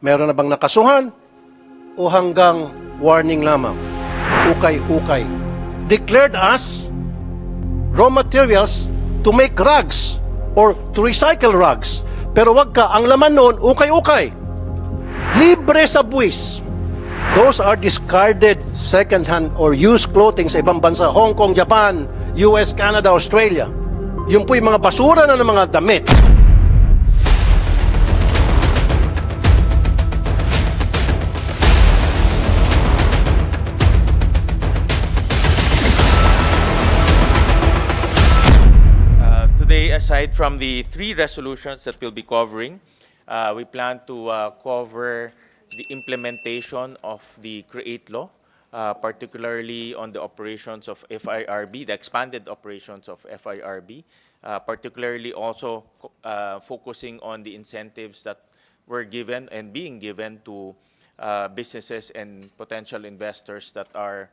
Meron na bang nakasuhan o hanggang warning lamang? Ukay-ukay. Declared as raw materials to make rugs or to recycle rugs. Pero wag ka, ang laman noon, ukay-ukay. Libre sa buwis. Those are discarded second-hand or used clothing sa ibang bansa, Hong Kong, Japan, US, Canada, Australia. Yung po yung mga basura na ng mga damit. Today, aside from the three resolutions that we'll be covering, we plan to cover the implementation of the CREATE law, particularly on the operations of FIRB, the expanded operations of FIRB, particularly also focusing on the incentives that were given and being given to businesses and potential investors that are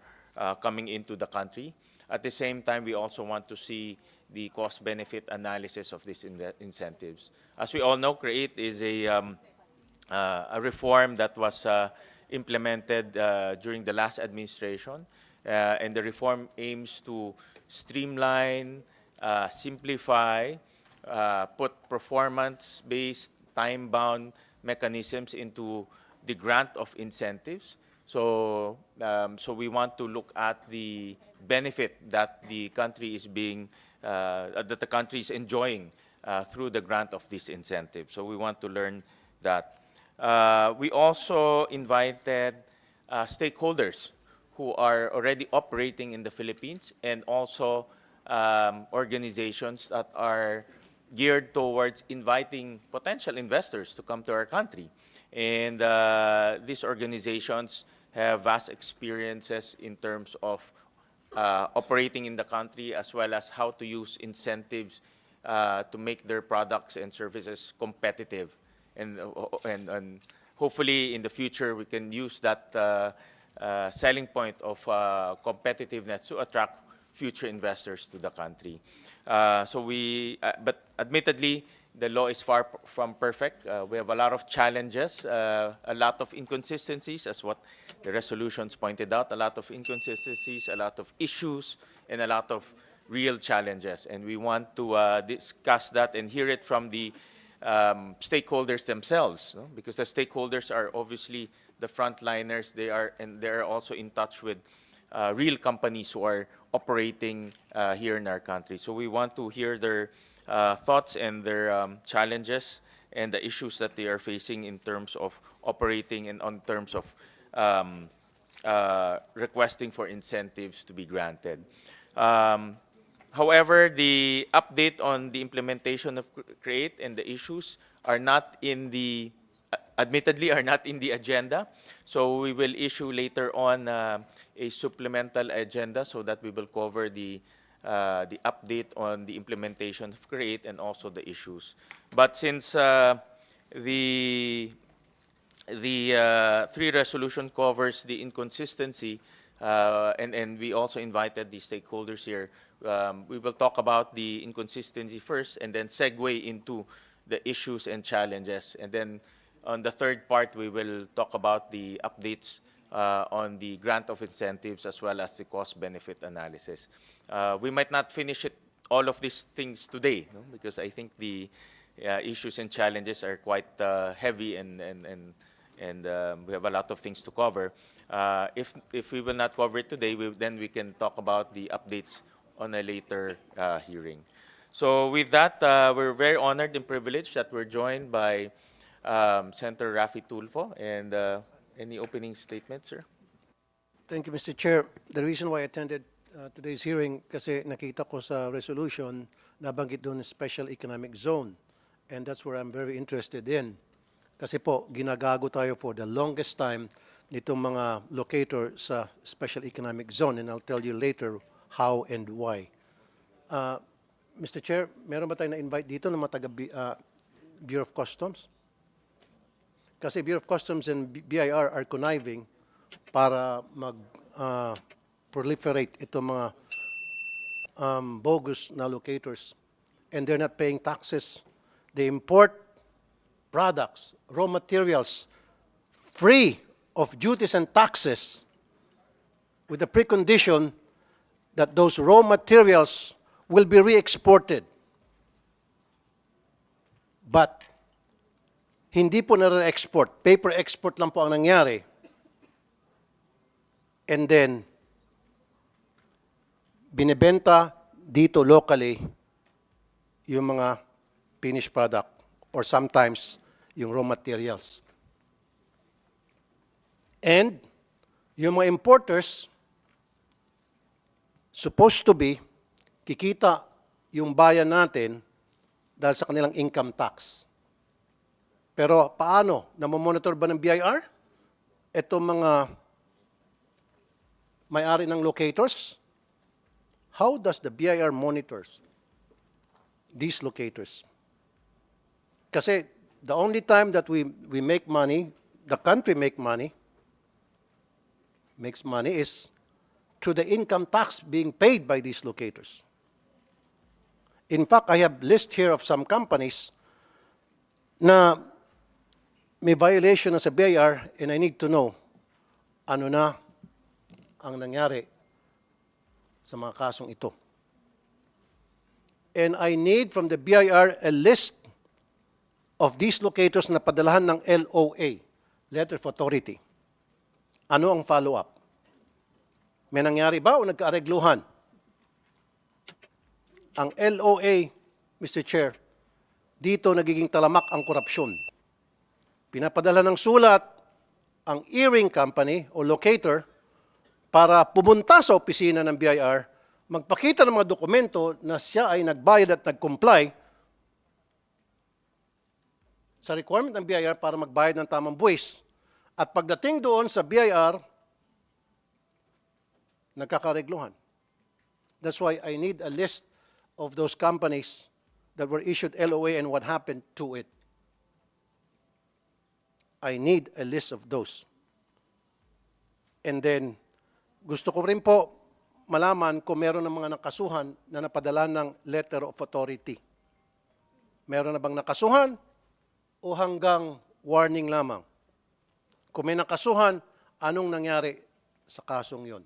coming into the country. At the same time, we also want to see the cost-benefit analysis of these incentives. As we all know, CREATE is a reform that was implemented during the last administration, and the reform aims to streamline, simplify, put performance-based, time-bound mechanisms into the grant of incentives. So we want to look at the benefit that the country is enjoying through the grant of these incentives. So we want to learn that. We also invited stakeholders who are already operating in the Philippines, and also organizations that are geared towards inviting potential investors to come to our country. And these organizations have vast experiences in terms of operating in the country, as well as how to use incentives to make their products and services competitive. And hopefully in the future we can use that selling point of competitiveness to attract future investors to the country. But admittedly, the law is far from perfect. We have a lot of challenges, a lot of inconsistencies, as what the resolutions pointed out, a lot of inconsistencies, a lot of issues, and a lot of real challenges. And we want to discuss that and hear it from the stakeholders themselves, no? Because the stakeholders are obviously the frontliners. They're also in touch with real companies who are operating here in our country. So we want to hear their thoughts and their challenges and the issues that they are facing in terms of operating and on terms of requesting for incentives to be granted. However, the update on the implementation of CREATE and the issues are not in the, admittedly, are not in the agenda. So we will issue later on a supplemental agenda so that we will cover the update on the implementation of CREATE and also the issues. But since the three resolution covers the inconsistency, and we also invited the stakeholders here, we will talk about the inconsistency first and then segue into the issues and challenges. And then on the third part, we will talk about the updates on the grant of incentives as well as the cost-benefit analysis. We might not finish all of these things today, no? Because I think the issues and challenges are quite heavy, and we have a lot of things to cover. If we will not cover it today, then we can talk about the updates on a later hearing. So with that, we're very honored and privileged that we're joined by Senator Raffy Tulfo. And any opening statements, sir? Thank you, Mr. Chair. The reason why I attended today's hearing kasi nakita ko sa resolution nabanggit doon special economic zone. And that's where I'm very interested in. Kasi po, ginagago tayo for the longest time nitong mga locator sa special economic zone. And I'll tell you later how and why. Mr. Chair, meron ba tayo na-invite dito ng mga taga Bureau of Customs? Kasi Bureau of Customs and BIR are conniving para proliferate itong mga bogus na locators, and they're not paying taxes. They import products, raw materials free of duties and taxes with the precondition that those raw materials will be re-exported. But hindi po na-export. Paper export lang po ang nangyari. And then, binibenta dito locally yung mga finished product or sometimes yung raw materials. And yung mga importers, supposed to be, kikita yung bayan natin dahil sa kanilang income tax. Pero paano? Namomonitor ba ng BIR? Itong mga may-ari ng locators? How does the BIR monitors these locators? Kasi the only time that we make money, the country makes money is through the income tax being paid by these locators. In fact, I have list here of some companies na may violation na sa BIR and I need to know ano na ang nangyari sa mga kasong ito. And I need from the BIR a list of these locators na padalahan ng LOA, Letter of Authority. Ano ang follow-up? May nangyari ba o nagkaaregluhan? Ang LOA, Mr. Chair, dito nagiging talamak ang korupsyon. Pinapadala ng sulat ang earring company o locator para pumunta sa opisina ng BIR, magpakita ng mga dokumento na siya ay nagbayad at nag-comply sa requirement ng BIR para magbayad ng tamang buwis. At pagdating doon sa BIR, nagkakaregluhan. That's why I need a list of those companies that were issued LOA and what happened to it. I need a list of those. And then, gusto ko rin po malaman kung meron ng mga nakasuhan na napadala ng letter of authority. Meron na bang nakasuhan o hanggang warning lamang? Kung may nakasuhan, anong nangyari sa kasong yon?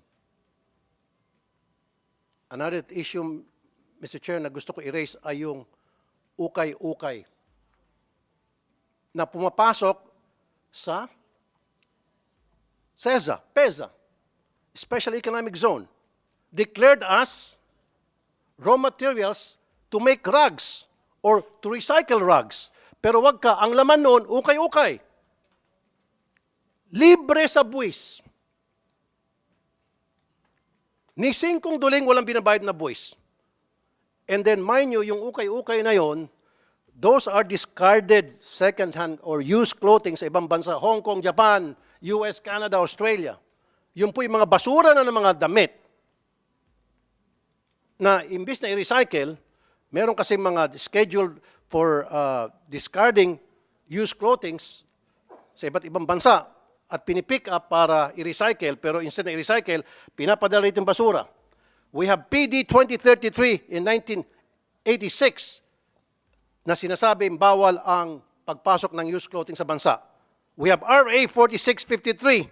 Another issue, Mr. Chair, na gusto ko i-raise ay yung ukay-ukay na pumapasok sa PEZA, Special Economic Zone, declared as raw materials to make rugs or to recycle rugs. Pero wag ka, ang laman noon, ukay-ukay. Libre sa buwis. Ni singkong duling walang binabayad na buwis. And then, mind you, yung ukay-ukay na yon, those are discarded second-hand or used clothing sa ibang bansa, Hong Kong, Japan, US, Canada, Australia. Yun po yung mga basura na ng mga damit na imbis na i-recycle, meron kasi mga scheduled for discarding used clothing sa iba't ibang bansa at pinipick up para i-recycle, pero instead na i-recycle, pinapadala itong basura. We have PD 2033 in 1986 na sinasabing bawal ang pagpasok ng used clothing sa bansa. We have RA 4653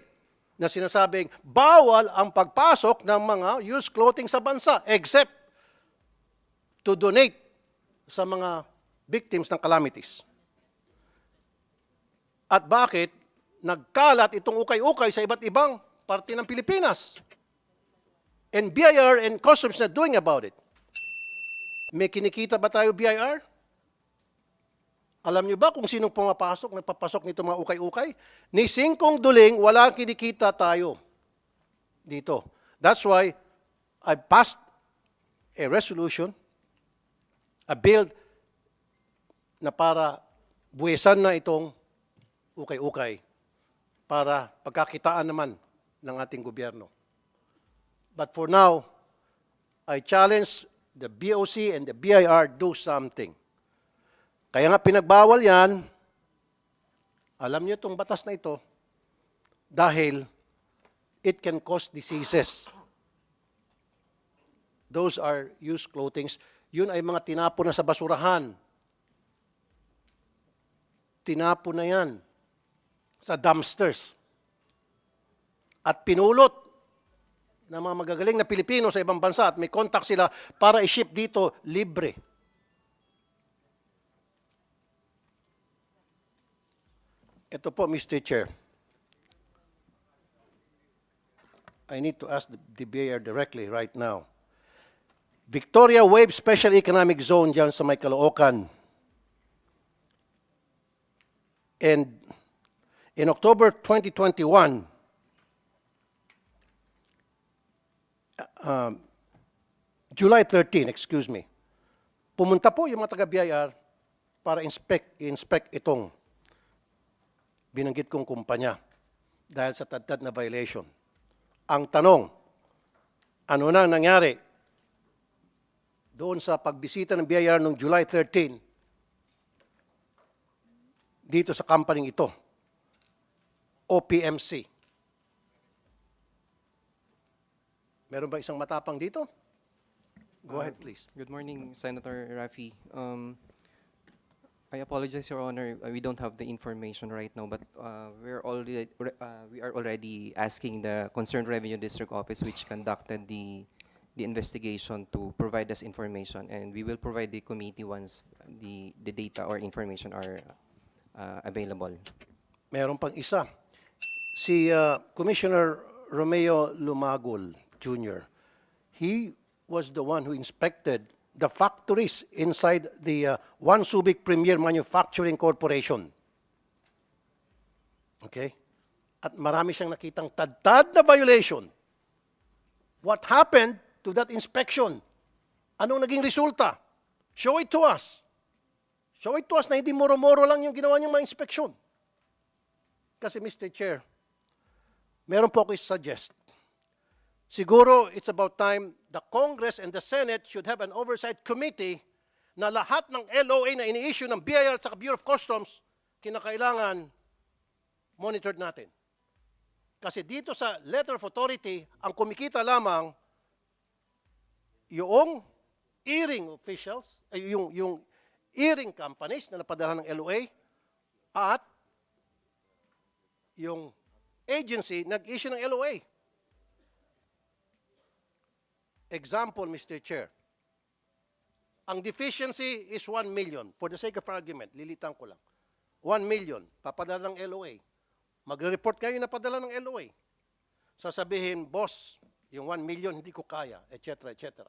na sinasabing bawal ang pagpasok ng mga used clothing sa bansa except to donate sa mga victims ng calamities. At bakit nagkalat itong ukay-ukay sa iba't ibang parte ng Pilipinas? And BIR and Customs na doing about it. May kinikita ba tayo BIR? Alam niyo ba kung sinong pumapasok, nagpapasok nito mga ukay-ukay? Ni singkong duling, wala kinikita tayo dito. That's why I passed a resolution, a bill na para buwesan na itong ukay-ukay para pagkakitaan naman ng ating gobyerno. But for now, I challenge the BOC and the BIR do something. Kaya nga pinagbawal yan, alam niyo itong batas na ito, dahil it can cause diseases. Those are used clothing. Yun ay mga tinapon na sa basurahan. Tinapon na yan sa dumpsters. at pinulot ng mga magagaling na Pilipino sa ibang bansa at may contact sila para i-ship dito libre. Ito po, Mr. Chair. I need to ask the BIR directly right now. Victoria Wave Special Economic Zone dyan sa may Caloocan. And in October 2021, July 13, excuse me, pumunta po yung mga taga-BIR para inspect itong binanggit kong kumpanya dahil sa tad na violation. Ang tanong, ano na nangyari doon sa pagbisita ng BIR noong July 13 dito sa company ito, OPMC? Meron ba isang matapang dito? Go ahead, please. Good morning, Senator Rafi. I apologize, Your Honor. We don't have the information right now, but we are already asking the concerned Revenue District Office, which conducted the investigation, to provide us information, and we will provide the committee once the data or information are available. Meron pang isa. Si Commissioner Romeo Lumagul Jr., he was the one who inspected the factories inside the One Subic Premier Manufacturing Corporation. Okay? At marami siyang nakitang tad na violation. What happened to that inspection? Anong naging resulta? Show it to us. Show it to us na hindi moro-moro lang yung ginawa niyang mga inspeksyon. Kasi Mr. Chair, meron po ako suggest. Siguro it's about time the Congress and the Senate should have an oversight committee na lahat ng LOA na ini-issue ng BIR at Bureau of Customs, kinakailangan monitored natin. Kasi dito sa letter of authority, ang kumikita lamang yung earring officials, yung earring companies na napadala ng LOA at yung agency nag-issue ng LOA. Example, Mr. Chair. Ang deficiency is 1 million. For the sake of argument, lilitan ko lang. 1 million, papadala ng LOA. Magre-report kayo na padala ng LOA. Sasabihin, boss, yung 1 million hindi ko kaya, etc., etc.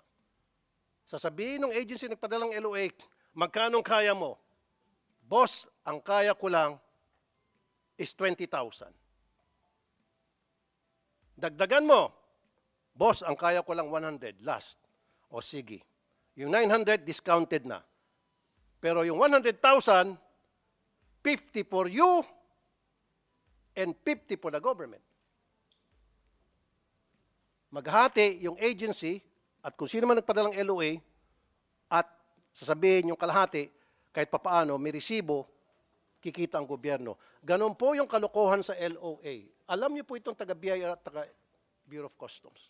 Sasabihin ng agency nagpadala ng LOA, magkano kaya mo? Boss, ang kaya ko lang is 20,000. Dagdagan mo, boss, ang kaya ko lang 100, last. O sige. Yung 900, discounted na. Pero yung 100,000, 50 for you and 50 for the government. Maghati yung agency at kung sino man nagpadalang LOA at sasabihin yung kalahati, kahit papaano, may resibo, kikita ang gobyerno. Ganon po yung kalokohan sa LOA. Alam niyo po itong taga-BIR at taga-Bureau of Customs.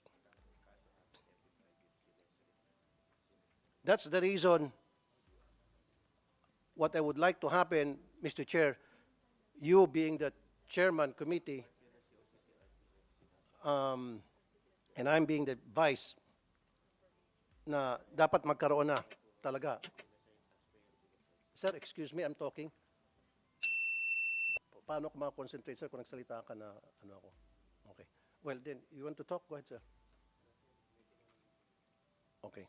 That's the reason what I would like to happen, Mr. Chair, you being the chairman committee, and I'm being the vice, na dapat magkaroon na talaga. Sir, excuse me, I'm talking. Paano ako makakonsentrate, sir, kung nagsalita ka na ano ako? Okay. Well, then, you want to talk? Go ahead, sir. Okay.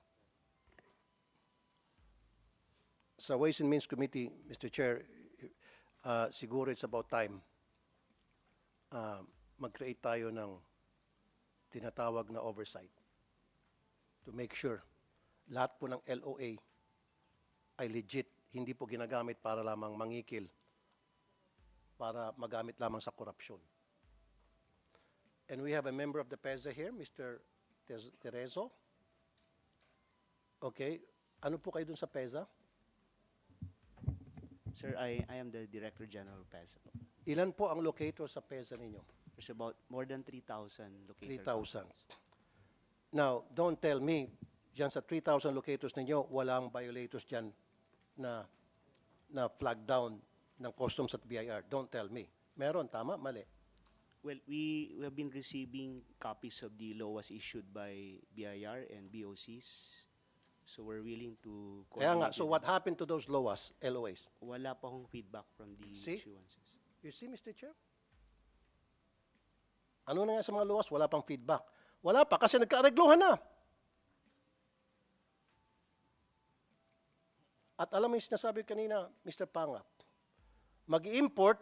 Sa Ways and Means Committee, Mr. Chair, siguro it's about time mag-create tayo ng tinatawag na oversight to make sure lahat po ng LOA ay legit, hindi po ginagamit para lamang mangikil, para magamit lamang sa korupsyon. And we have a member of the PEZA here, Mr. Terezo. Okay. Ano po kayo dun sa PEZA? Sir, I am the Director General of PEZA. Ilan po ang locator sa PEZA ninyo? There's about more than 3,000 locators. 3,000. Now, don't tell me, dyan sa 3,000 locators ninyo, walang violators dyan na flag down ng customs at BIR. Don't tell me. Meron, tama? Mali. Well, we have been receiving copies of the LOAs issued by BIR and BOCs. So we're willing to Kaya nga, coordinate so with what them. happened to those LOAs, LOAs? Wala pa akong feedback from the See? issuances. You see, Mr. Chair? Ano na nga sa mga LOAs? Wala pang feedback. Wala pa kasi nagkaaregluhan na. At alam mo yung sinasabi kanina, Mr. Pangap, mag-import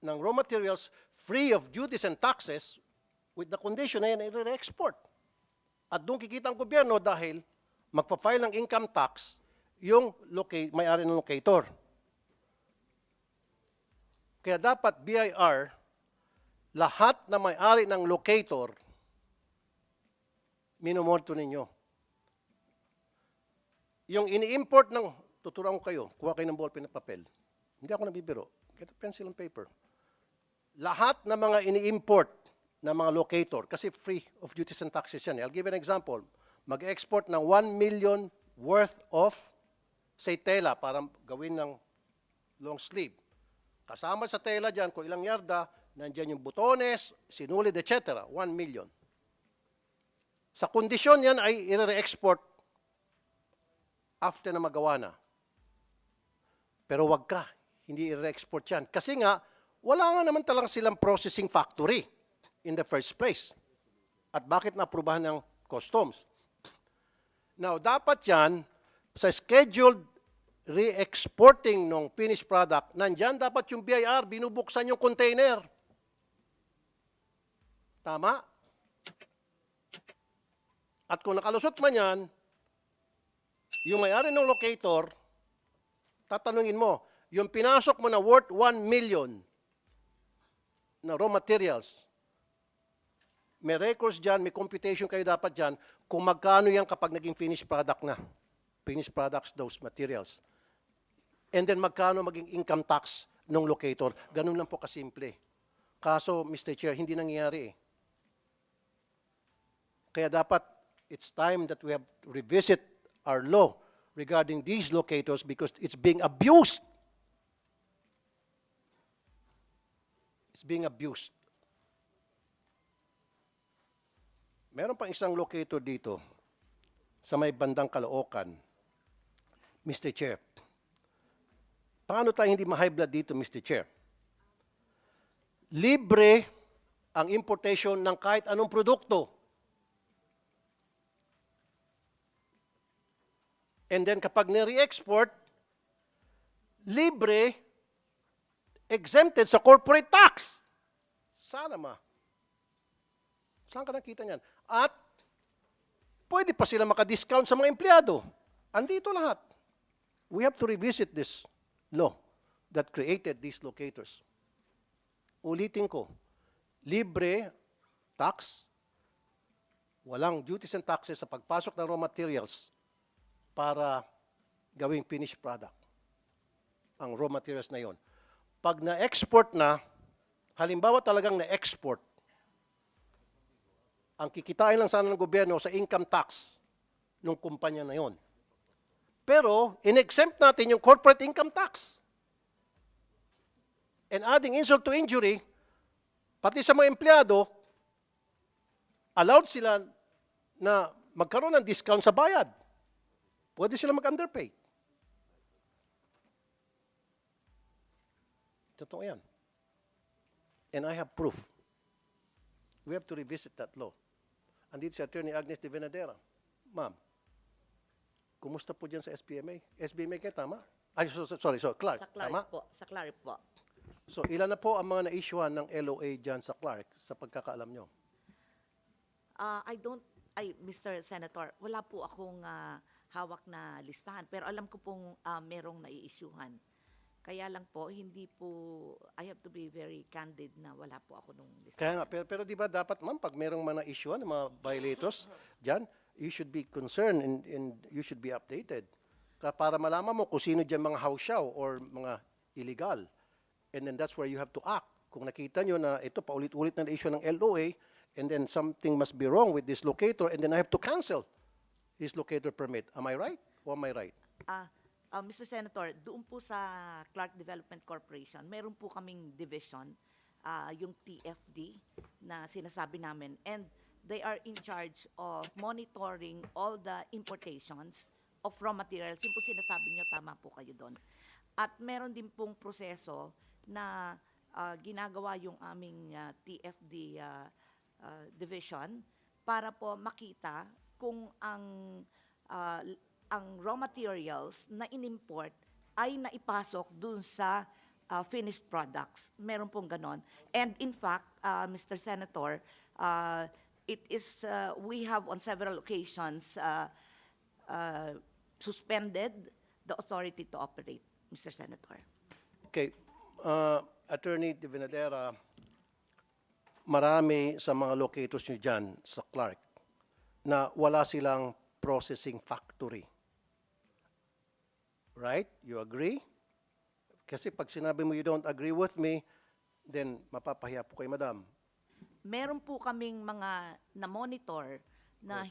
ng raw materials free of duties and taxes with the condition na yan i-re-export. At doon kikita ang gobyerno dahil magpa-file ng income tax yung may-ari ng locator. Kaya dapat BIR, lahat na may-ari ng locator, minomonitor ninyo. Yung ini-import ng, tuturuan ko kayo, kuha kayo ng ballpen at papel. Hindi ako nabibiro. Get a pencil and paper. Lahat ng mga ini-import na mga locator, kasi free of duties and taxes yan. I'll give an example. Mag-export ng 1 million worth of, say, tela para gawin ng long sleeve. Kasama sa tela dyan, kung ilang yarda, nandyan yung butones, sinulid, etc. 1 million. Sa kondisyon yan ay i-re-export after na magawa na. Pero wag ka, hindi i-re-export yan. Kasi nga, wala nga naman talang silang processing factory in the first place. At bakit na-aprobahan ng customs? Now, dapat yan, sa scheduled re-exporting ng finished product, nandyan dapat yung BIR, binubuksan yung container. Tama? At kung nakalusot man yan, yung may-ari ng locator, tatanungin mo, yung pinasok mo na worth 1 million na raw materials, may records dyan, may computation kayo dapat dyan, kung magkano yan kapag naging finished product na. Finished products, those materials. And then magkano maging income tax ng locator. Ganun lang po kasimple. Kaso, Mr. Chair, hindi nangyayari eh. Kaya dapat, it's time that we have to revisit our law regarding these locators because it's being abused. It's being abused. Meron pang isang locator dito sa may bandang Caloocan. Mr. Chair, paano tayo hindi ma-high blood dito, Mr. Chair? Libre ang importation ng kahit anong produkto. And then kapag nire-export, libre, exempted sa corporate tax. Sana ma. Saan ka nakita niyan? At pwede pa sila maka-discount sa mga empleyado. Andito lahat. We have to revisit this law that created these locators. Ulitin ko, libre tax, walang duties and taxes sa pagpasok ng raw materials para gawing finished product. Ang raw materials na yon. Pag na-export na, halimbawa talagang na-export, ang kikitain lang sana ng gobyerno sa income tax ng kumpanya na yon. Pero, in-exempt natin yung corporate income tax. And adding insult to injury, pati sa mga empleyado, allowed sila na magkaroon ng discount sa bayad. Pwede sila mag-underpay. Totoo yan. And I have proof. We have to revisit that law. Andito si Attorney Agnes de Venadera. Ma'am, kumusta po dyan sa SBMA? SBMA kayo, tama? Ay, sorry, Clark, Sa Clark tama? po. Sa Clark po. So, ilan na po ang mga na-issuean ng LOA dyan sa Clark sa pagkakaalam nyo? Mr. Senator, wala po akong hawak na listahan. Pero alam ko pong merong nai-issuehan. Kaya lang po, hindi po, I have to be very candid na wala po ako nung listahan. Kaya nga, pero di ba dapat, ma'am, pag merong mga na-issuean, mga violators dyan, you should be concerned and you should be updated. Para malaman mo kung sino dyan mga hausyaw or mga illegal. And then that's where you have to act. Kung nakita nyo na ito, paulit-ulit na issue ng LOA, and then something must be wrong with this locator, and then I have to cancel his locator permit. Am I right? Or am I right? Mr. Senator, doon po sa Clark Development Corporation, meron po kaming division yung TFD na sinasabi namin. And they are in charge of monitoring all the importations of raw materials. Yung po sinasabi nyo, tama po kayo doon. At meron din pong proseso na ginagawa yung aming TFD division para po makita kung ang raw materials na inimport ay naipasok dun sa finished products. Meron pong ganon. And in fact, Mr. Senator, we have on several occasions suspended the authority to operate, Mr. Senator. Okay, Attorney De Venadera, marami sa mga locators nyo dyan sa Clark na wala silang processing factory. Right? You agree? Kasi pag sinabi mo you don't agree with me, then mapapahiya po kay madam. Meron po kaming mga na-monitor na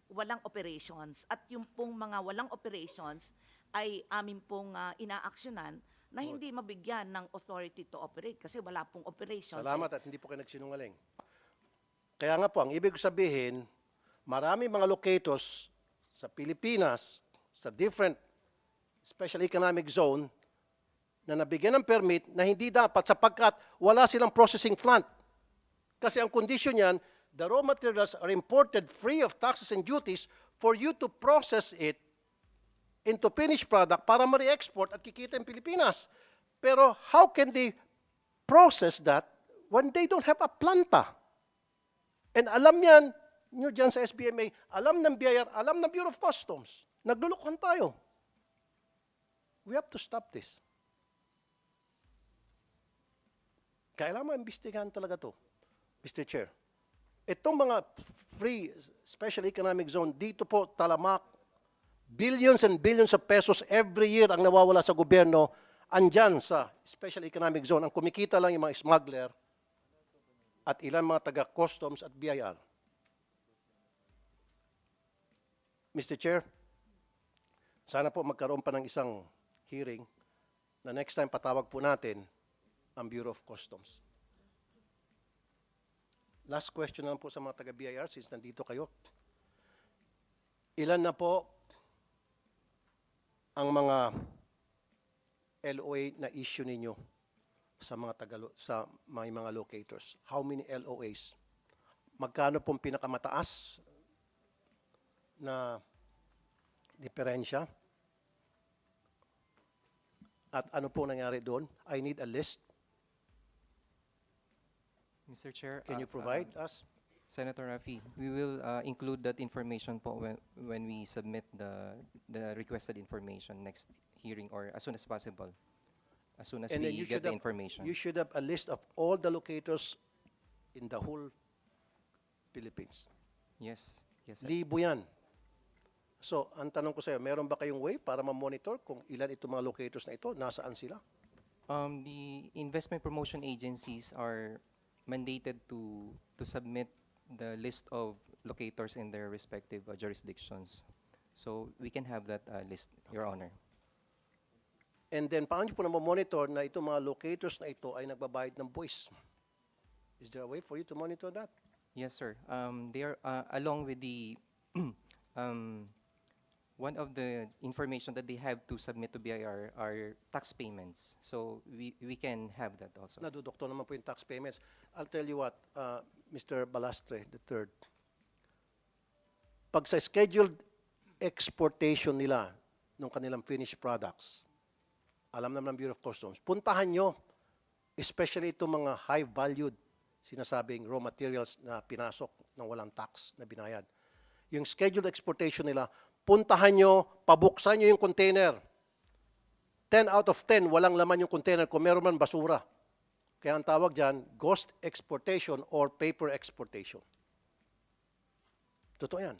walang operations. At yung pong mga walang operations ay amin pong inaaksyonan na hindi mabigyan ng authority to operate kasi wala pong operations. Salamat at hindi po kayo nagsinungaling. Kaya nga po, ang ibig sabihin, marami mga locators sa Pilipinas, sa different special economic zone, na nabigyan ng permit na hindi dapat sapagkat wala silang processing plant. Kasi ang condition niyan, the raw materials are imported free of taxes and duties for you to process it into finished product para ma-re-export at kikita in Pilipinas. Pero how can they process that when they don't have a planta? And alam yan, nyo dyan sa SBMA, alam ng BIR, alam ng Bureau of Customs. Naglulukuhan tayo. We have to stop this. Kailangan maimbestigahan talaga to, Mr. Chair. Itong mga free special economic zone, dito po talamak, billions and billions of pesos every year ang nawawala sa gobyerno, andyan sa special economic zone. Ang kumikita lang yung mga smuggler at ilan mga taga-customs at BIR. Mr. Chair, sana po magkaroon pa ng isang hearing na next time patawag po natin ang Bureau of Customs. Last question na lang po sa mga taga-BIR since nandito kayo. Ilan na po ang mga LOA na issue ninyo sa mga locators? How many LOAs? Magkano pong pinakamataas na diferensya? At ano po nangyari doon? I need a list. Mr. Chair, Can you provide us? Senator Rafi, we will include that information po when we submit the requested information next hearing or as soon as possible. As soon as And then we you get should the have- information. You should have a list of all the locators in the whole Philippines. Yes, yes, sir. Libo yan. So, ang tanong ko sa iyo, meron ba kayong way para ma-monitor kung ilan itong mga locators na ito, nasaan sila? The investment promotion agencies are mandated to submit the list of locators in their respective jurisdictions. So we can have that list, Your Honor. And then, paano niyo po na monitor na itong mga locators na ito ay nagbabayad ng buwis? Is there a way for you to monitor that? Yes, sir. They are along with the one of the information that they have to submit to BIR are tax payments. So we can have that also. Nadudoktor naman po yung tax payments. I'll tell you what, Mr. Balastre III, pag sa scheduled exportation nila ng kanilang finished products, alam naman ng Bureau of Customs, puntahan nyo, especially itong mga high-valued, sinasabing raw materials na pinasok ng walang tax na binayad. Yung scheduled exportation nila, puntahan nyo, pabuksan nyo yung container. 10 out of 10, walang laman yung container. Kung meron man, basura. Kaya ang tawag dyan, ghost exportation or paper exportation. Totoo yan.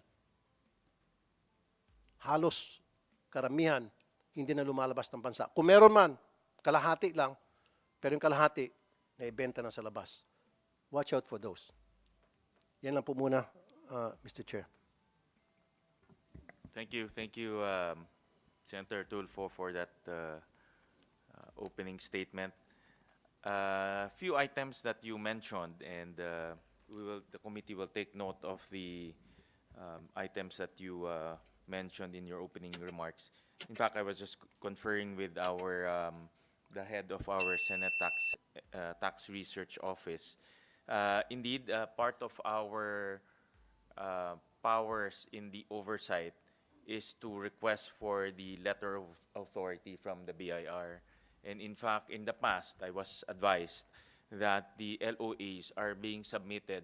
Halos karamihan, hindi na lumalabas ng bansa. Kung meron man, kalahati lang, pero yung kalahati, naibenta na sa labas. Watch out for those. Yan lang po muna, Mr. Chair. Thank you, Senator Tulfo, for that opening statement. few items that you mentioned, and the committee will take note of the items that you mentioned in your opening remarks. In fact, I was just conferring with the head of our Senate Tax Research Office. Indeed, part of our powers in the oversight is to request for the letter of authority from the BIR. And in fact, in the past, I was advised that the LOAs are being submitted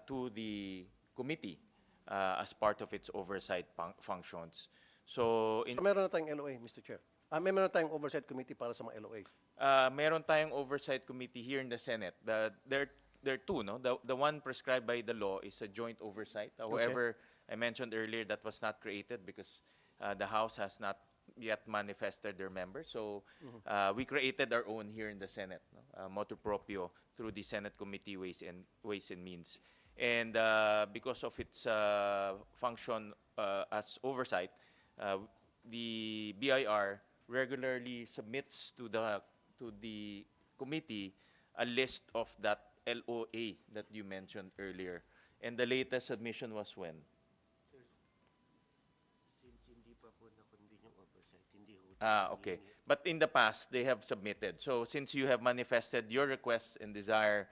to the committee as part of its oversight functions. So, So meron na tayong LOA, Mr. Chair. Meron na tayong oversight committee para sa mga LOA. meron tayong oversight committee here in the Senate. There are two, no? The one prescribed by the law is a joint oversight. However, I mentioned earlier that was not created because the House has not yet manifested their members. So we created our own here in the Senate, no? Motu proprio through the Senate Committee Ways and Means. And because of its function as oversight, the BIR regularly submits to the committee a list of that LOA that you mentioned earlier. And the latest submission was when? Since hindi pa po na-convene yung oversight, hindi ho. Okay. But in the past, they have submitted. So since you have manifested your request and desire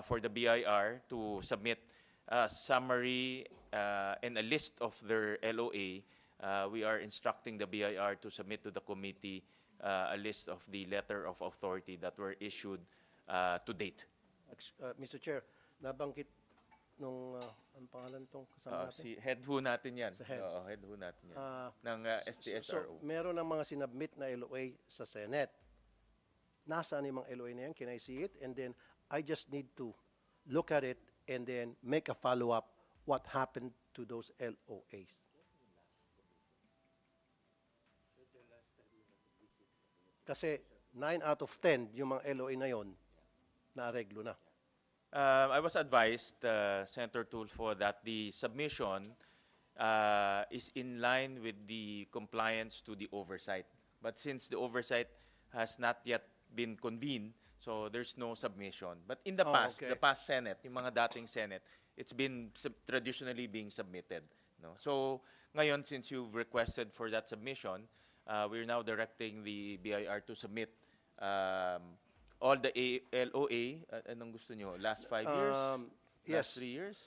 for the BIR to submit a summary and a list of their LOA, we are instructing the BIR to submit to the committee a list of the letter of authority that were issued to date. Mr. Chair, nabanggit nung, ang pangalan tong kasama natin? Si head ho natin yan. Sa head. Oo, head ho natin yan. Ah, ng So, STSRO. meron ng mga sinabmit na LOA sa Senate. Nasaan yung mga LOA na yan? Can I see it? And then, I just need to look at it and then make a follow-up what happened to those LOAs. Kasi 9 out of 10 yung mga LOA na yon na-areglo na. I was advised, Senator Tulfo, that the submission is in line with the compliance to the oversight. But since the oversight has not yet been convened, so there's no submission. But in the Oh, past, okay. the past Senate, yung mga dating Senate, it's been traditionally being submitted. No? So ngayon, since you've requested for that submission, we're now directing the BIR to submit all the LOA. Anong gusto nyo? Last 5 years? Yes. Last 3 years?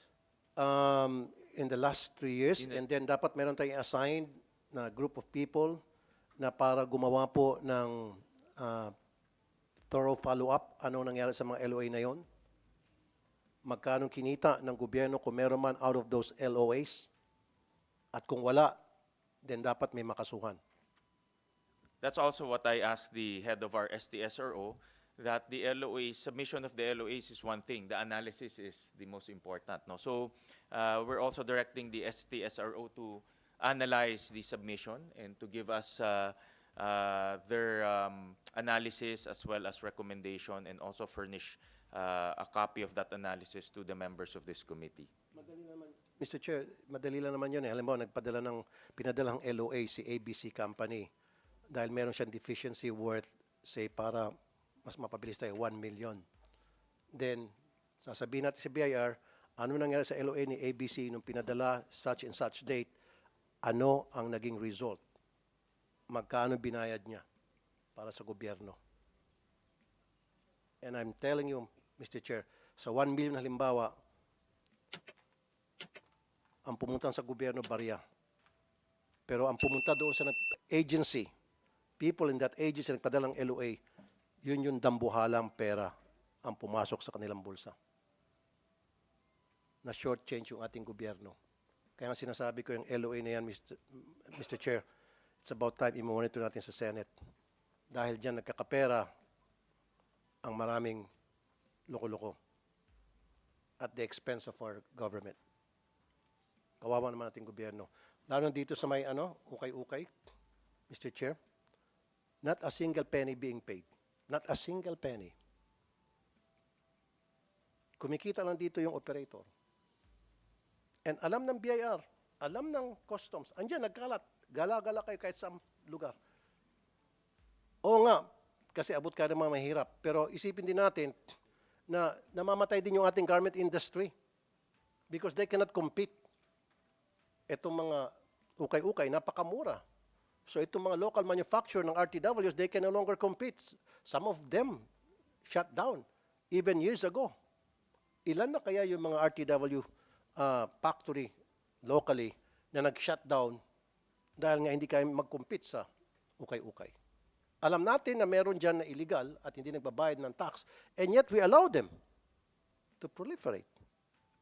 In the last 3 years, In the- and then dapat meron tayong assigned na group of people na para gumawa po ng thorough follow-up, ano nangyari sa mga LOA na yon, magkano kinita ng gobyerno kung meron man out of those LOAs, at kung wala, then dapat may makasuhan. That's also what I asked the head of our STSRO, that the LOA, submission of the LOAs is one thing, the analysis is the most important. No? So we're also directing the STSRO to analyze the submission and to give us their analysis as well as recommendation, and also furnish a copy of that analysis to the members of this committee. Mr. Chair, madali lang naman yun eh. Halimbawa, pinadalang LOA si ABC Company dahil meron siyang deficiency worth, say, para mas mapabilis tayo, 1 million. Then, sasabihin natin sa BIR, ano nangyari sa LOA ni ABC nung pinadala such and such date, ano ang naging result? Magkano binayad niya para sa gobyerno? And I'm telling you, Mr. Chair, sa 1 million halimbawa, ang pumunta sa gobyerno, barya. Pero ang pumunta doon sa agency, people in that agency nagpadalang LOA, yun yung dambuhalang pera ang pumasok sa kanilang bulsa. Na short change yung ating gobyerno. Kaya nga sinasabi ko yung LOA na yan, Mr. Chair, it's about time i-monitor natin sa Senate. Dahil dyan nagkakapera ang maraming loko-loko at the expense of our government. Kawawa naman ating gobyerno. Lalo dito sa may ukay-ukay, Mr. Chair, not a single penny being paid. Not a single penny. Kumikita lang dito yung operator. And alam ng BIR, alam ng customs, andyan, nagkalat. Gala-gala kayo kahit sa lugar. Oo nga, kasi abot ka ng mga mahirap. Pero isipin din natin na namamatay din yung ating garment industry because they cannot compete. Itong mga ukay-ukay, napakamura. So itong mga local manufacturer ng RTWs, they can no longer compete. Some of them shut down even years ago. Ilan na kaya yung mga RTW factory locally na nag-shut down dahil nga hindi kaya mag-compete sa ukay-ukay. Alam natin na meron dyan na illegal at hindi nagbabayad ng tax, and yet we allow them to proliferate.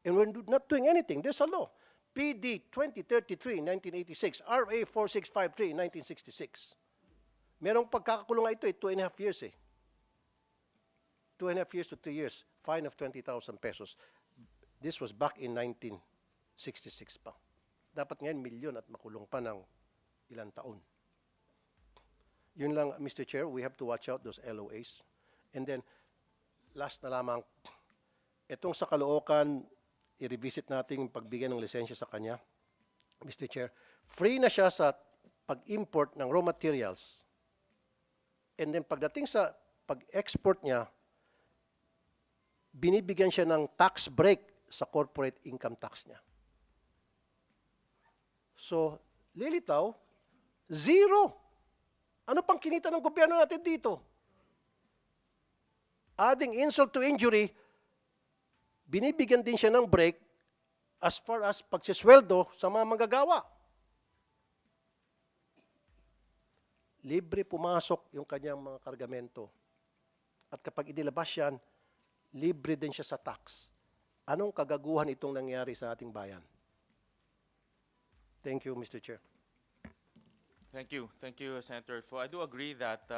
And we're not doing anything. There's a law. PD 2033, 1986, RA 4653, 1966. Merong pagkakakulong nga ito, 2.5 years eh. 2.5 years to 2 years, fine of 20,000 pesos. This was back in 1966 pa. Dapat ngayon, milyon at makulong pa ng ilang taon. Yun lang, Mr. Chair, we have to watch out those LOAs. And then, last na lamang, itong sa Caloocan, i-revisit natin yung pagbigay ng lisensya sa kanya. Mr. Chair, free na siya sa pag-import ng raw materials. And then pagdating sa pag-export niya, binibigyan siya ng tax break sa corporate income tax niya. So, lilitaw, zero. Ano pang kinita ng gobyerno natin dito? Adding insult to injury, binibigyan din siya ng break as far as pagsisweldo sa mga manggagawa. Libre pumasok yung kanyang mga kargamento. At kapag inilabas yan, libre din siya sa tax. Anong kagaguhan itong nangyari sa ating bayan? Thank you, Mr. Chair. Thank you. Thank you, Senator Fo. I do agree that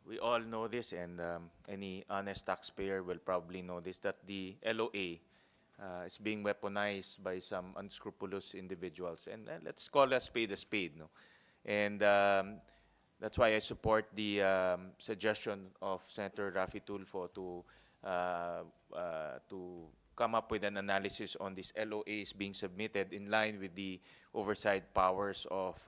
we all know this, and any honest taxpayer will probably know this, that the LOA is being weaponized by some unscrupulous individuals. And let's call a spade, no? And that's why I support the suggestion of Senator Raffy Tulfo to come up with an analysis on these LOAs being submitted in line with the oversight powers of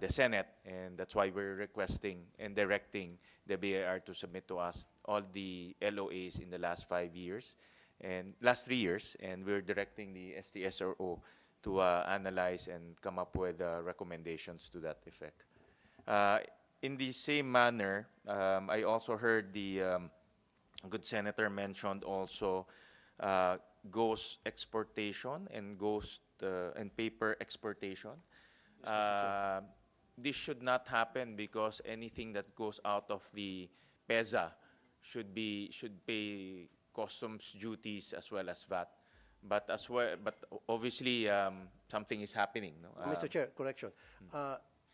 the Senate, and that's why we're requesting and directing the BIR to submit to us all the LOAs in the last 5 years and last 3 years, and we're directing the STSRO to analyze and come up with recommendations to that effect. In the same manner, I also heard the good senator mentioned also ghost exportation and ghost and paper exportation. This should not happen because anything that goes out of the PEZA should pay customs duties as well as VAT. But obviously something is happening. No? Mr. Chair, correction.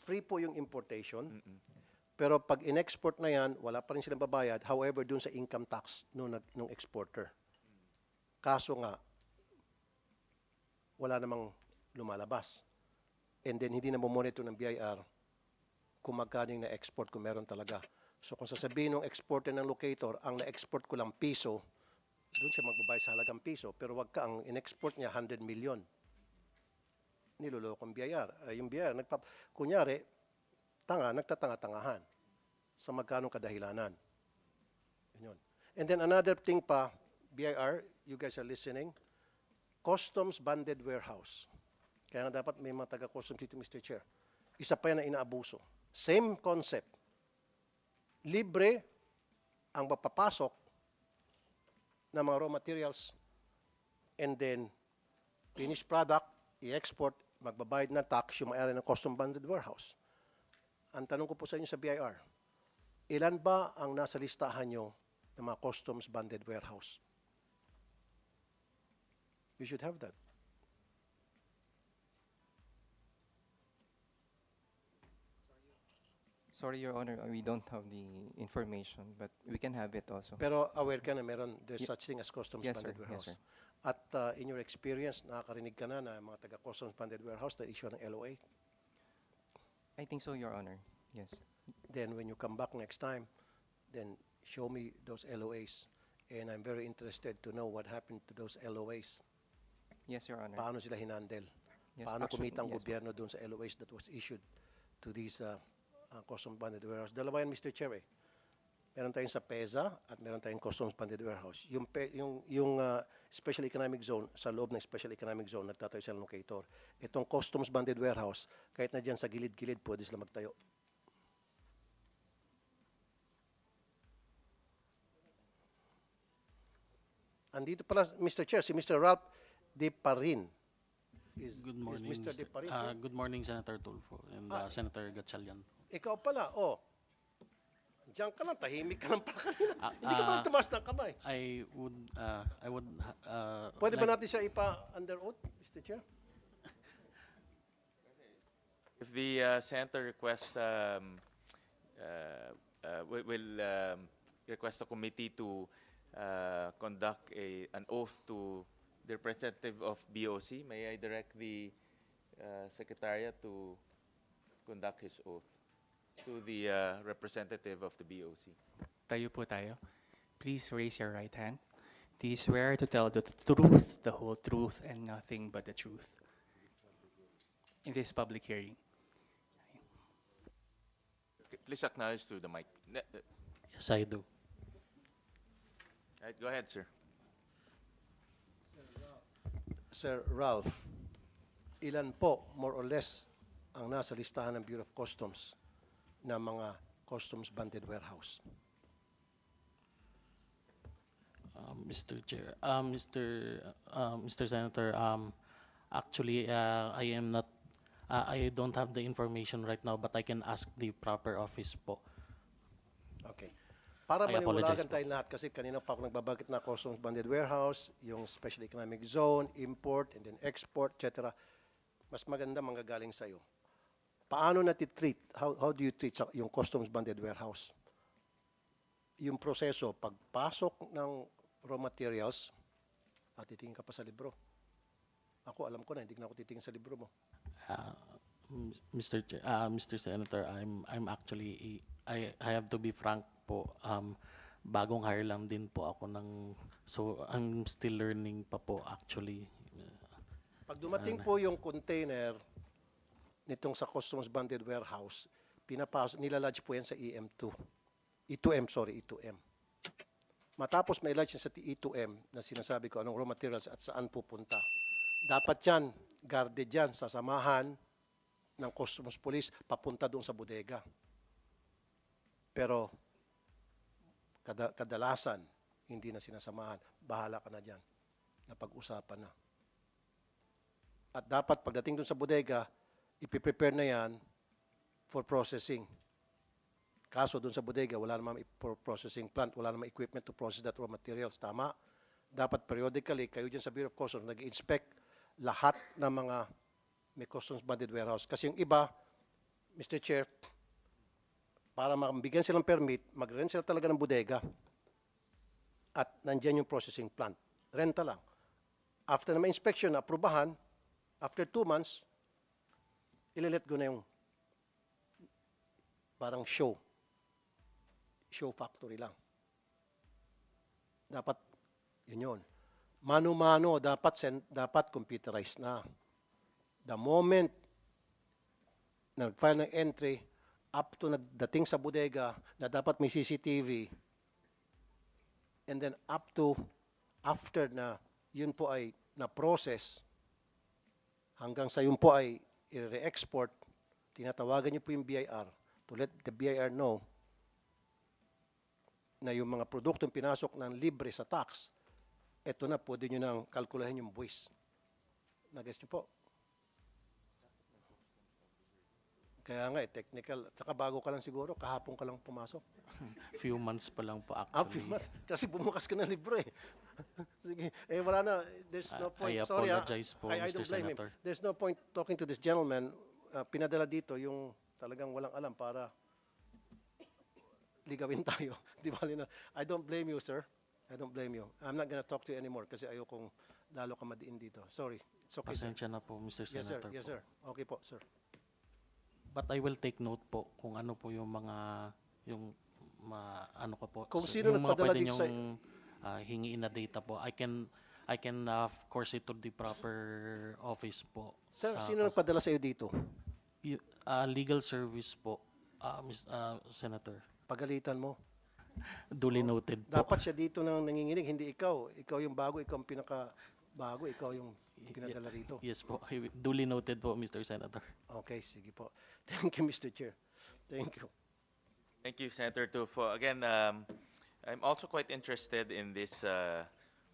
Free po yung importation. Pero pag in-export na yan, wala pa rin silang babayad. However, dun sa income tax nung exporter. Kaso nga, wala namang lumalabas. And then, hindi na monitor ng BIR kung magkano yung na-export kung meron talaga. So, kung sasabihin ng exporter ng locator, ang na-export ko lang piso, doon siya magbabayad sa halagang piso. Pero wag ka, ang in-export niya, 100 million. Niloloko ang BIR. Yung BIR, kunyari, nagtatanga-tangahan sa magkanong kadahilanan. Yun. And then another thing pa, BIR, you guys are listening, customs banded warehouse. Kaya nga dapat may mga taga-customs dito, Mr. Chair. Isa pa yan na inaabuso. Same concept. Libre ang magpapasok ng mga raw materials and then finished product, i-export, magbabayad ng tax yung may-ari ng custom banded warehouse. Ang tanong ko po sa inyo sa BIR, ilan ba ang nasa listahan nyo ng mga customs banded warehouse? You should have that. Sorry, Your Honor, we don't have the information, but we can have it also. Pero aware ka na there's Ye- such thing as customs Yes, sir. banded Yes, warehouse. sir. At in your experience, nakakarinig ka na mga taga-customs banded warehouse na issue ng LOA. I think so, Your Honor. Yes. Then when you come back next time, then show me those LOAs. And I'm very interested to know what happened to those LOAs. Yes, Your Honor. Paano sila hinandle? Yes, Paano actually, kumita ang yes, gobyerno doon sa LOAs that was issued to these ang customs bonded warehouse. Dalawa yan, Mr. Chair, eh. Meron tayong sa PEZA at meron tayong customs bonded warehouse. Yung special economic zone, sa loob ng special economic zone, nagtatayo sila ng locator. Itong customs bonded warehouse, kahit na dyan sa gilid-gilid, pwede sila magtayo. Andito pala, Mr. Chair, si Mr. Ralph De Parin. Good morning, Is Mr. De Parin here? Good morning, Senator Tulfo and Senator Gatchalian. Ikaw pala, oh. Diyan ka lang, tahimik ka lang pala kanina. Hindi ka ba tumaas ng kamay? I would. Pwede ba like- natin siya ipa-under oath, Mr. Chair? If the senator requests, will request the committee to conduct an oath to the representative of BOC, may I direct the secretariat to conduct his oath to the representative of the BOC. Tayo po tayo. Please raise your right hand. Do you swear to tell the truth, the whole truth, and nothing but the truth in this public hearing? Okay, please acknowledge through the mic. Yes, I do. Right, go ahead, sir. Sir Ralph, ilan po, more or less, ang nasa listahan ng Bureau of Customs na mga customs bonded warehouse? Mr. Chair, Mr. Senator, actually, I am not. I don't have the information right now, but I can ask the proper office po. Okay. Para I apologize maliwalagan po. tayo lahat, kasi kanina pa ako nagbabagit na customs bonded warehouse, yung special economic zone, import, and then export, etc. Mas maganda manggagaling sa'yo. Paano natitreat? How do you treat yung customs bonded warehouse? Yung proseso, pagpasok ng raw materials, titingin ka pa sa libro. Ako, alam ko na, hindi na ako titingin sa libro mo. Mr. Chair, Mr. Senator, I'm actually I have to be frank po. Bagong hire lang din po ako so I'm still learning pa po actually. Pag dumating po yung container nitong sa customs bonded warehouse, nilalodge po yan sa EM2. E2M, sorry, E2M. Matapos ma-lodge yan sa E2M na sinasabi ko anong raw materials at saan pupunta. Dapat yan, guarded yan, sasamahan ng customs police papunta doon sa bodega. Pero kadalasan, hindi na sinasamahan. Bahala ka na dyan. Napag-usapan na. At dapat pagdating doon sa bodega, ipiprepare na yan for processing. Kaso doon sa bodega, wala namang processing plant, wala namang equipment to process that raw materials. Tama? Dapat periodically, kayo dyan sa Bureau of Customs, nag-inspect lahat ng mga may customs bonded warehouse. Kasi yung iba, Mr. Chair, para mabigyan silang permit, mag-rent sila talaga ng bodega. At nandyan yung processing plant. Renta lang. After na ma-inspection, na aprubahan, after 2 months, ililet go na yung parang show factory lang. Dapat, yun. Mano-mano, dapat computerized na. The moment na file ng entry, up to nagdating sa bodega na dapat may CCTV, and then up to after na yun po ay na-process, hanggang sa yun po ay i-re-export, tinatawagan niyo po yung BIR to let the BIR know na yung mga produktong pinasok ng libre sa tax, eto na, pwede nyo nang kalkulahin yung buwis. Nag-guess nyo po? Kaya nga, technical. Tsaka bago ka lang siguro, kahapon ka lang pumasok. Few months pa lang po Few actually. months. Kasi bumukas ka ng libro eh. Sige. There's no point. I Sorry, apologize po, I Mr. don't blame him. Senator. There's no point talking to this gentleman. Pinadala dito yung talagang walang alam para ligawin tayo. Di ba? I don't blame you, sir. I don't blame you. I'm not gonna talk to you anymore kasi ayokong lalo ka madiin dito. Sorry. It's okay, sir. Pasensya na po, Mr. Yes, sir. Senator. Yes, po. sir. Okay po, sir. But I will take note po kung ano po yung mga ano ko po. Kung so, sino yung mga nagpadala pwede dito sa- niyong, hingiin na data po. I can of course it to the proper office po. Sir, sa sino nagpadala sa iyo dito? Legal service po. Senator. Pagalitan mo. Duly noted po. Dapat siya dito nang nanginginig, hindi ikaw. Ikaw yung bago, ikaw ang pinaka-bago, ikaw yung pinadala rito. Yes po. Duly noted po, Mr. Senator. Okay, sige po. Thank you, Mr. Chair. Thank you. Thank you, Senator Tulfo. Again, I'm also quite interested in this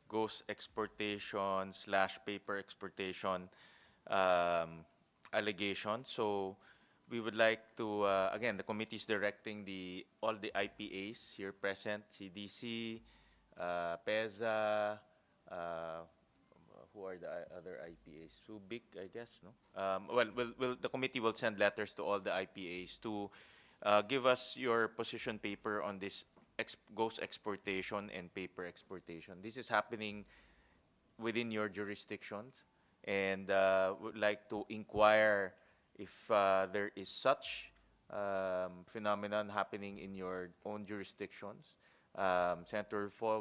ghost exportation / paper exportation allegation. So we would like to, again, the committee is directing all the IPAs here present, CDC, PEZA, who are the other IPAs? Subic, I guess, no? The committee will send letters to all the IPAs to give us your position paper on this ghost exportation and paper exportation. This is happening within your jurisdictions, and would like to inquire if there is such phenomenon happening in your own jurisdictions. Senator Fo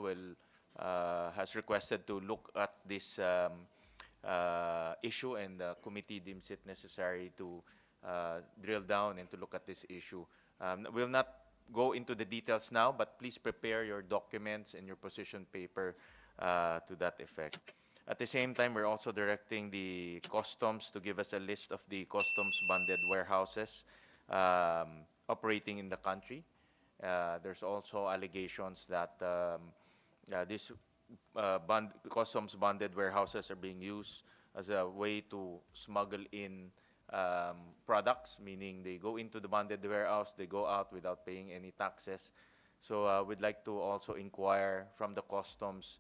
has requested to look at this issue, and the committee deems it necessary to drill down and to look at this issue. We'll not go into the details now, but please prepare your documents and your position paper to that effect. At the same time, we're also directing the customs to give us a list of the customs bonded warehouses operating in the country. There's also allegations that these customs bonded warehouses are being used as a way to smuggle in products, meaning they go into the bonded warehouse, they go out without paying any taxes. So we'd like to also inquire from the customs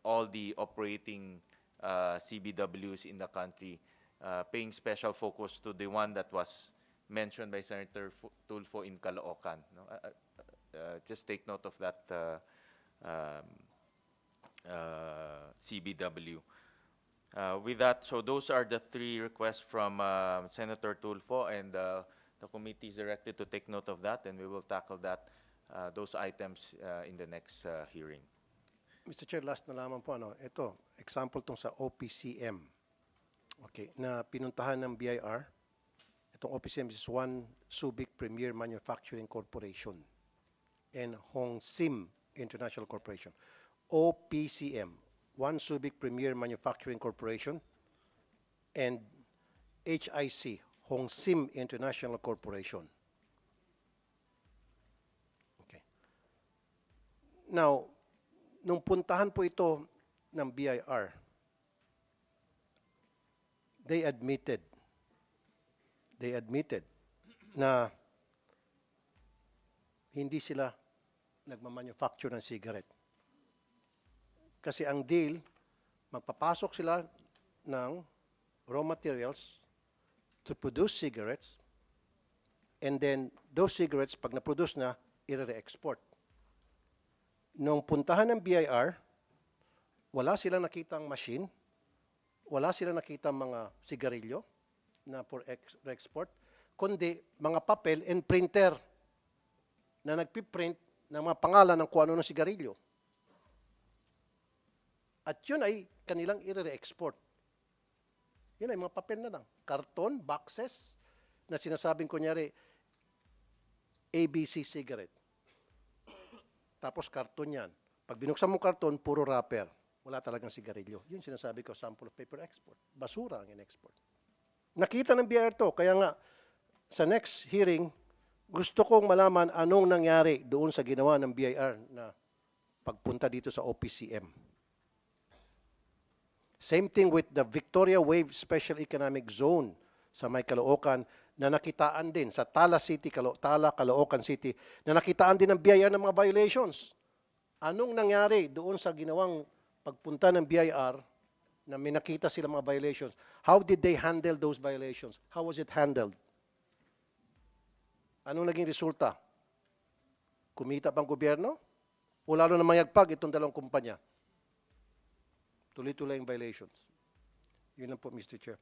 all the operating CBWs in the country, paying special focus to the one that was mentioned by Senator Tulfo in Caloocan. No? Just take note of that CBW. With that, so those are the three requests from Senator Tulfo, and the committee is directed to take note of that, and we will tackle that, those items in the next hearing. Mr. Chair, last na lamang po, ito, example tong sa OPCM. Okay, na pinuntahan ng BIR. Itong OPCM is One Subic Premier Manufacturing Corporation and Hong Sim International Corporation. OPCM, One Subic Premier Manufacturing Corporation, and HIC, Hong Sim International Corporation. Okay. Now, nung puntahan po ito ng BIR, they admitted na hindi sila nagmamanufacture ng cigarette. Kasi ang deal, magpapasok sila ng raw materials to produce cigarettes, and then those cigarettes, pag na-produce na, i-re-export. Nung puntahan ng BIR, wala silang nakitang machine, wala silang nakitang mga sigarilyo na for export, kundi mga papel and printer na nagpiprint ng mga pangalan ng kung ano ng sigarilyo. At yun ay kanilang i-re-export. Yun ay mga papel na lang. Karton, boxes, na sinasabing kunyari, ABC cigarette. Tapos karton yan. Pag binuksan mo karton, puro wrapper. Wala talagang sigarilyo. Yun sinasabi ko, sample of paper export. Basura ang in-export. Nakita ng BIR to, kaya nga, sa next hearing, gusto kong malaman anong nangyari doon sa ginawa ng BIR na pagpunta dito sa OPCM. Same thing with the Victoria Wave Special Economic Zone sa may Caloocan na nakitaan din sa Tala City, Caloocan City, na nakitaan din ng BIR ng mga violations. Anong nangyari doon sa ginawang pagpunta ng BIR na may nakita sila mga violations? How did they handle those violations? How was it handled? Anong naging resulta? Kumita bang gobyerno? O lalo na mayagpag itong dalawang kumpanya? Tuloy-tuloy ang violations. Yun lang po, Mr. Chair.